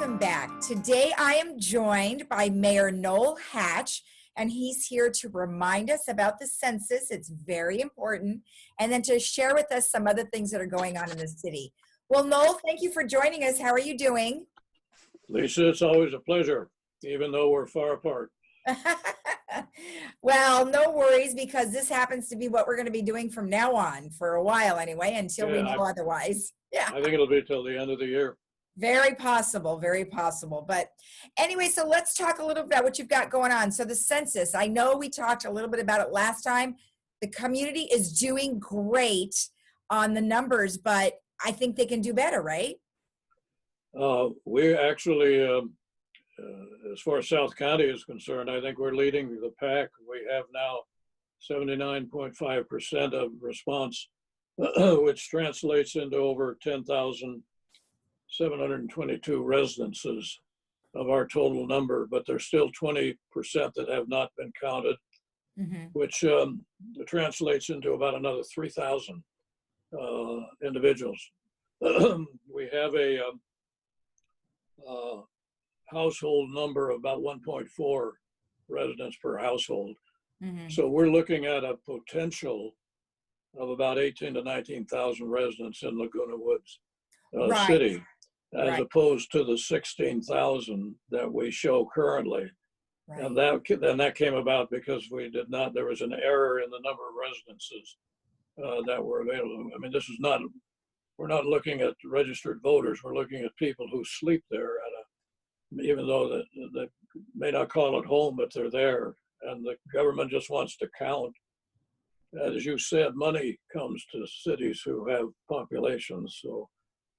welcome back. Today I am joined by Mayor Noel Hatch, and he's here to remind us about the census. It's very important, and then to share with us some other things that are going on in the city. Well, Noel, thank you for joining us. How are you doing? Lisa, it's always a pleasure, even though we're far apart. Well, no worries, because this happens to be what we're going to be doing from now on, for a while anyway, until we know otherwise. Yeah. I think it'll be till the end of the year. Very possible, very possible. But anyway, so let's talk a little bit about what you've got going on. So the census, I know we talked a little bit about it last time. The community is doing great on the numbers, but I think they can do better, right? We actually, as far as South County is concerned, I think we're leading the pack. We have now 79.5% of response, which translates into over 10,722 residences of our total number, but there's still 20% that have not been counted, which translates into about another 3,000 individuals. We have a household number of about 1.4 residents per household. So we're looking at a potential of about 18 to 19,000 residents in Laguna Woods City, as opposed to the 16,000 that we show currently. And that came about because there was an error in the number of residences that were available. I mean, we're not looking at registered voters. We're looking at people who sleep there even though they may not call it home, but they're there. And the government just wants to count. As you said, money comes to cities who have populations. So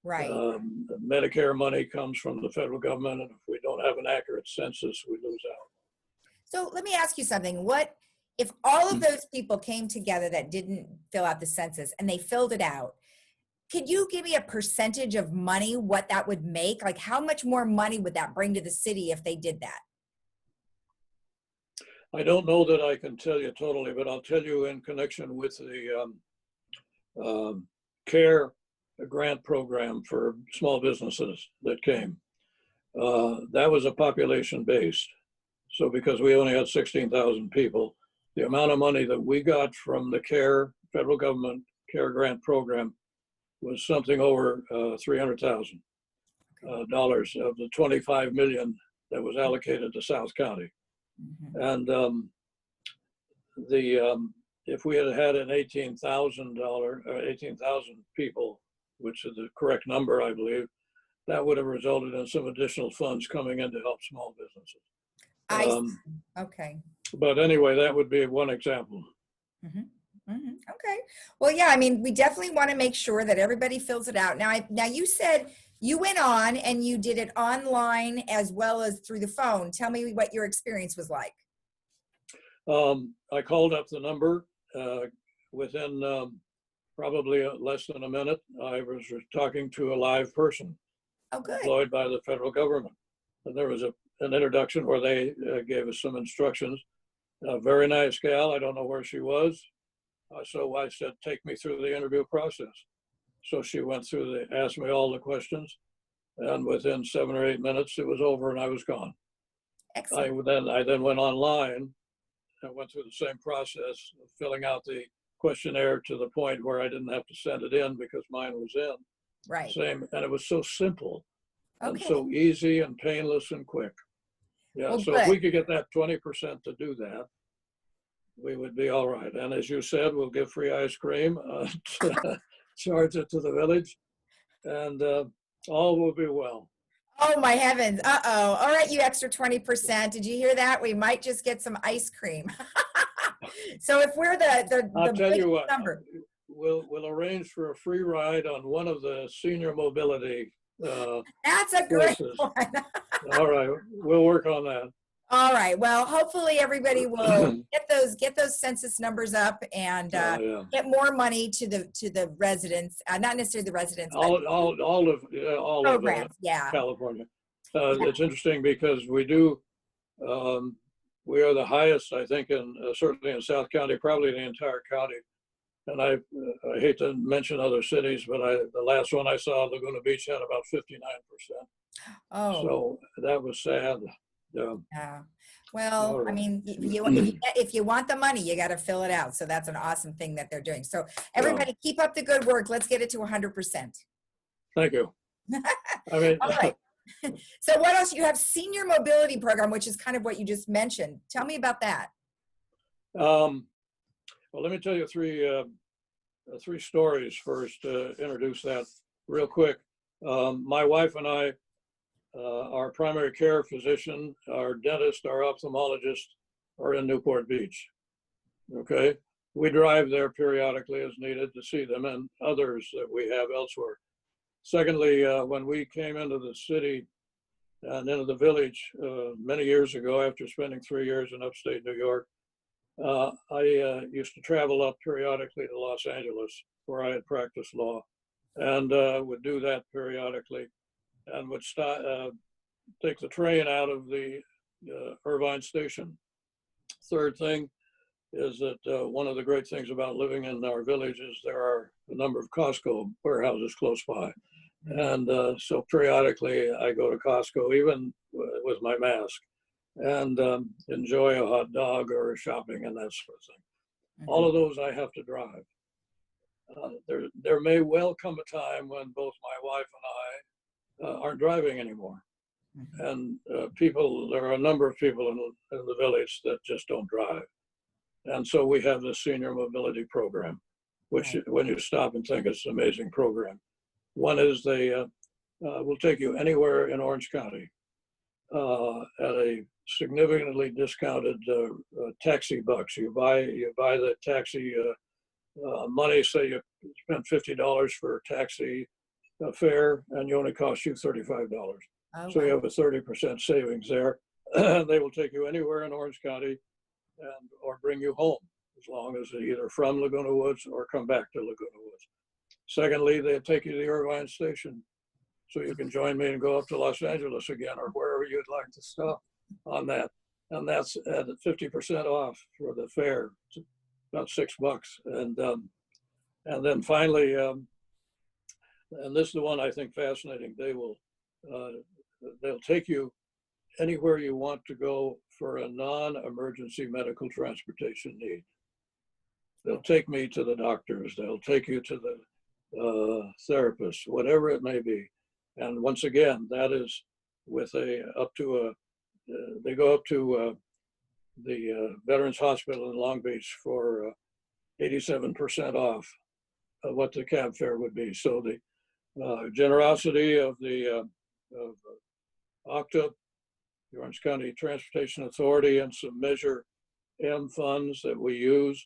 Medicare money comes from the federal government, and if we don't have an accurate census, we lose out. So let me ask you something. What if all of those people came together that didn't fill out the census and they filled it out? Could you give me a percentage of money, what that would make? Like, how much more money would that bring to the city if they did that? I don't know that I can tell you totally, but I'll tell you in connection with the CARE grant program for small businesses that came. That was a population based. So because we only had 16,000 people, the amount of money that we got from the federal government CARE grant program was something over $300,000 of the 25 million that was allocated to South County. And if we had had an 18,000 people, which is the correct number, I believe, that would have resulted in some additional funds coming in to help small businesses. Okay. But anyway, that would be one example. Okay. Well, yeah, I mean, we definitely want to make sure that everybody fills it out. Now you said you went on and you did it online as well as through the phone. Tell me what your experience was like. I called up the number within probably less than a minute. I was talking to a live person employed by the federal government. And there was an introduction where they gave us some instructions. A very nice gal. I don't know where she was. So I said, take me through the interview process. So she went through, asked me all the questions, and within 7 or 8 minutes, it was over and I was gone. Excellent. I then went online and went through the same process of filling out the questionnaire to the point where I didn't have to send it in because mine was in. And it was so simple and so easy and painless and quick. Yeah, well, so if we could get that 20% to do that, we would be all right. And as you said, we'll give free ice cream, charge it to the village, and all will be well. Oh my heavens. Uh-oh. All right, you extra 20%. Did you hear that? We might just get some ice cream. So if we're I'll tell you what, number. We'll arrange for a free ride on one of the senior mobility That's a great one. All right, we'll work on that. All right. Well, hopefully everybody will get those census numbers up and get more money to the residents, not necessarily the residents, all of programs. California. It's interesting because we do. We are the highest, I think, certainly in South County, probably the entire county, And I hate to mention other cities, but the last one I saw, Laguna Beach, had about 59%. Oh, So that was sad. Yeah. yeah. Well, All I right. mean, if you want the money, you got to fill it out. So that's an awesome thing that they're doing. So Yeah. everybody keep up the good work. Let's get it to 100%. Thank you. I mean, All right. So what else? You have senior mobility program, which is kind of what you just mentioned. Tell me about that. well, let me tell you three stories first to introduce that real quick. My wife and I, our primary care physician, our dentist, our ophthalmologist are in Newport Beach. Okay. We drive there periodically as needed to see them and others that we have elsewhere. Secondly, when we came into the city and into the village many years ago, after spending 3 years in upstate New York, I used to travel up periodically to Los Angeles, where I had practiced law, and would do that periodically, and would take the train out of the Irvine station. Third thing is that one of the great things about living in our village is there are a number of Costco warehouses close by. And so periodically I go to Costco, even with my mask, and enjoy a hot dog or shopping and that sort of thing. All of those I have to drive. There may well come a time when both my wife and I aren't driving anymore. And there are a number of people in the village that just don't drive. And so we have this senior mobility program, which when you stop and think, it's an amazing program. One is they will take you anywhere in Orange County at a significantly discounted taxi bucks. You buy the taxi money, say you spend $50 for a taxi fare, and you only cost you $35. Oh, So wow. you have a 30% savings there. They will take you anywhere in Orange County or bring you home, as long as they're either from Laguna Woods or come back to Laguna Woods. Secondly, they'll take you to the Irvine station, so you can join me and go up to Los Angeles again, or wherever you'd like to stop on that. And that's at 50% off for the fare. It's about $6. And then finally, and this is the one I think fascinating, they'll take you anywhere you want to go for a non-emergency medical transportation need. They'll take me to the doctors, they'll take you to the therapist, whatever it may be. And once again, that is with they go up to the Veterans Hospital in Long Beach for 87% off of what the cab fare would be. So the generosity of the OCTA, the Orange County Transportation Authority, and some Measure M funds that we use,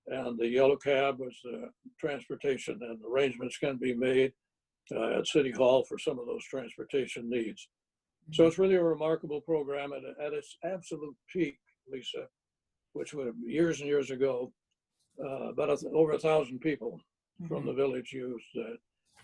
and the yellow cab was the transportation, and arrangements can be made at City Hall for some of those transportation needs. So it's really a remarkable program, and at its absolute peak, Lisa, which was years and years ago, about over 1,000 people from the village used it.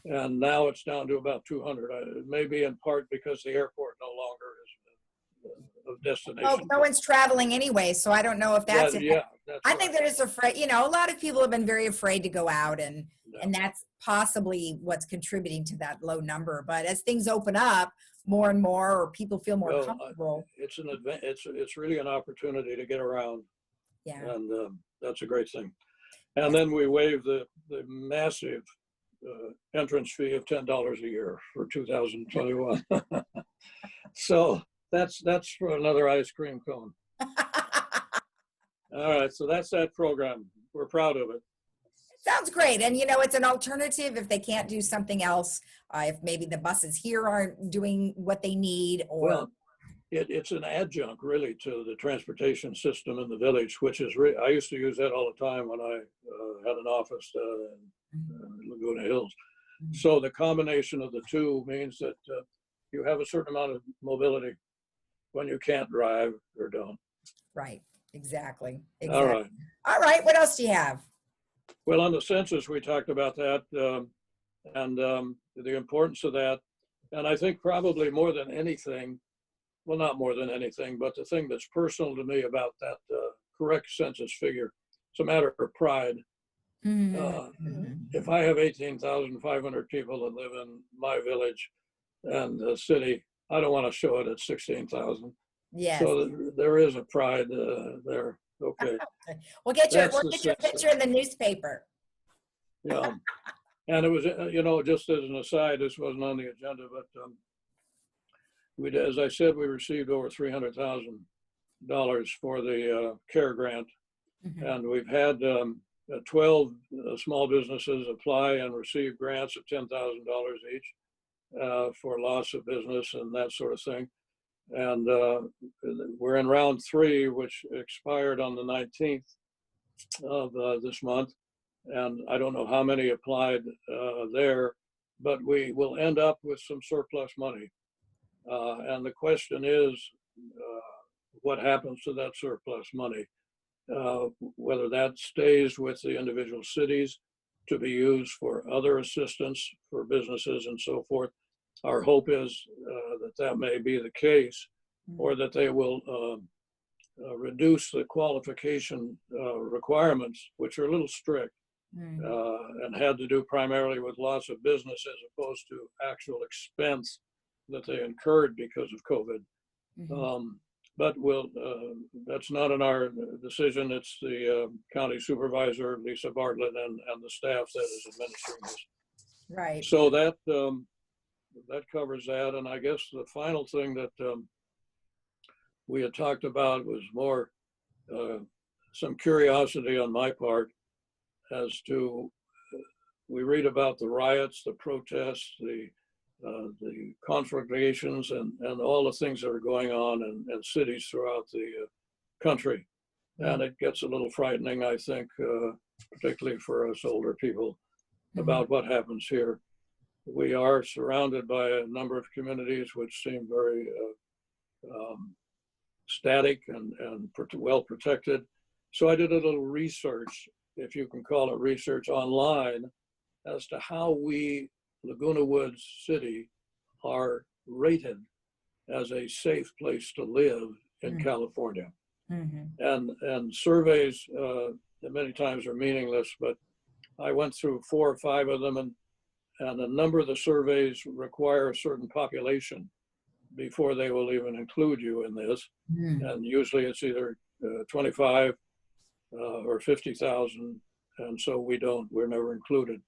And now it's down to about 200. It may be in part because the airport no longer is a destination. Oh, no one's traveling anyway, so I don't know if that's it. Yeah, that's I right. think they're just afraid, a lot of people have been very afraid to go out, and that's possibly what's contributing to that low number. But as things open up more and more, or people feel more comfortable. It's really an opportunity to get around. Yeah. And that's a great thing. And then we waive the massive entrance fee of $10 a year for 2021. So that's for another ice cream cone. All right, so that's that program. We're proud of it. Sounds great. And it's an alternative if they can't do something else, if maybe the buses here aren't doing what they need, or well, it's an adjunct really to the transportation system in the village, which is I used to use that all the time when I had an office in Laguna Hills. So the combination of the two means that you have a certain amount of mobility when you can't drive or don't. Right. Exactly. All right. All right. What else do you have? Well, on the census, we talked about that and the importance of that. And I think probably more than anything, well, not more than anything, but the thing that's personal to me about that correct census figure, it's a matter of pride. If I have 18,500 people that live in my village and the city, I don't want to show it at 16,000. Yes. So there is a pride there. Okay. We'll get your Census. picture in the newspaper. Yeah. And it was, just as an aside, this wasn't on the agenda, but as I said, we received over $300,000 for the CARE grant. And we've had 12 small businesses apply and receive grants of $10,000 each for loss of business and that sort of thing. And we're in round 3, which expired on the 19th of this month. And I don't know how many applied there, but we will end up with some surplus money. And the question is, what happens to that surplus money? Whether that stays with the individual cities to be used for other assistance for businesses and so forth. Our hope is that may be the case, or that they will reduce the qualification requirements, which are a little strict, and had to do primarily with loss of business as opposed to actual expense that they incurred because of COVID. But that's not in our decision. It's the county supervisor, Lisa Bartlett, and the staff that is administering this. Right. So that covers that. And I guess the final thing that we had talked about was more some curiosity on my part as to, we read about the riots, the protests, the conflagrations, and all the things that are going on in cities throughout the country. And it gets a little frightening, I think, particularly for us older people, about what happens here. We are surrounded by a number of communities which seem very static and well protected. So I did a little research, if you can call it research, online as to how we, Laguna Woods City, are rated as a safe place to live in California. And surveys many times are meaningless, but I went through 4 or 5 of them, and a number of the surveys require a certain population before they will even include you in this. And usually it's either 25 or 50,000, and so we're never included.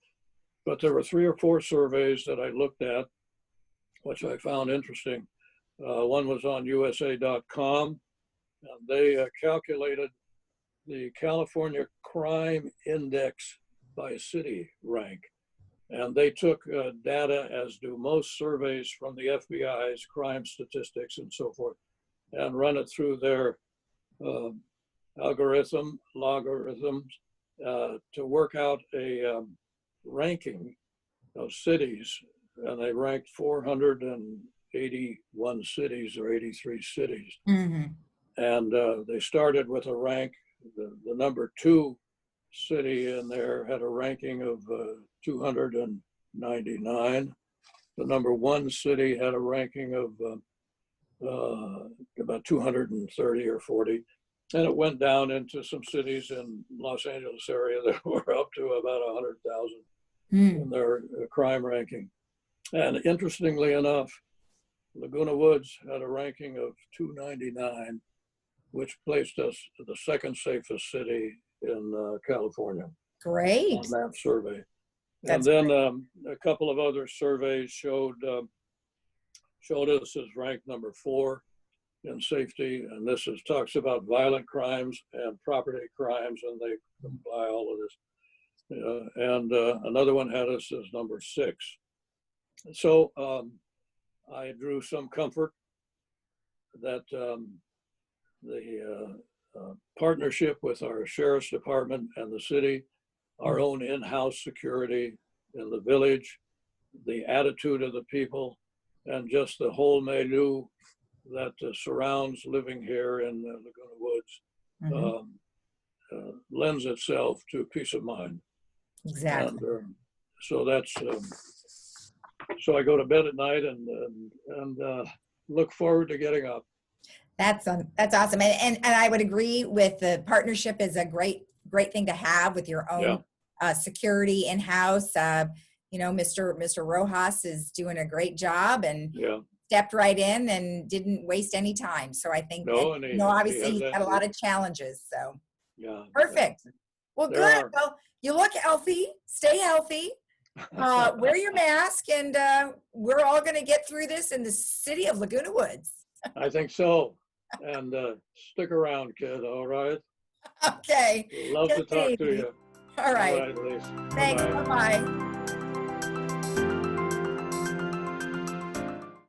But there were 3 or 4 surveys that I looked at, which I found interesting. One was on USA.com, and they calculated the California crime index by city rank. And they took data, as do most surveys from the FBI's crime statistics and so forth, and run it through their logarithms to work out a ranking of cities. And they ranked 481 cities or 83 cities. And they started with a rank, the number 2 city in there had a ranking of 299. The number 1 city had a ranking of about 230 or 40. And it went down into some cities in Los Angeles area that were up to about 100,000 in their crime ranking. And interestingly enough, Laguna Woods had a ranking of 299, which placed us the 2nd safest city in California. Great. On that survey. That's and then a couple of other surveys showed us as ranked number 4 in safety. And this talks about violent crimes and property crimes, and they comply all of this. Another one had us as number 6. So I drew some comfort that the partnership with our sheriff's department and the city, our own in-house security in the village, the attitude of the people, and just the whole milieu that surrounds living here in Laguna Woods lends itself to peace of mind. Exactly. And so that's, so I go to bed at night and look forward to getting up. That's awesome. And I would agree with the partnership is a great thing to have with your own security in-house. Mr. Rojas is doing a great job and Yeah. stepped right in and didn't waste any time. So I think, No, and obviously he he's has got a that. lot of challenges. So Yeah. perfect. Well, There good. are. Well, you look healthy. Stay healthy. Wear your mask, and we're all going to get through this in the city of Laguna Woods. I think so. And stick around, kid. All right. Okay. Love to Take it talk to easy. you. All right. All right, Lisa. Thanks. Bye-bye. Bye-bye.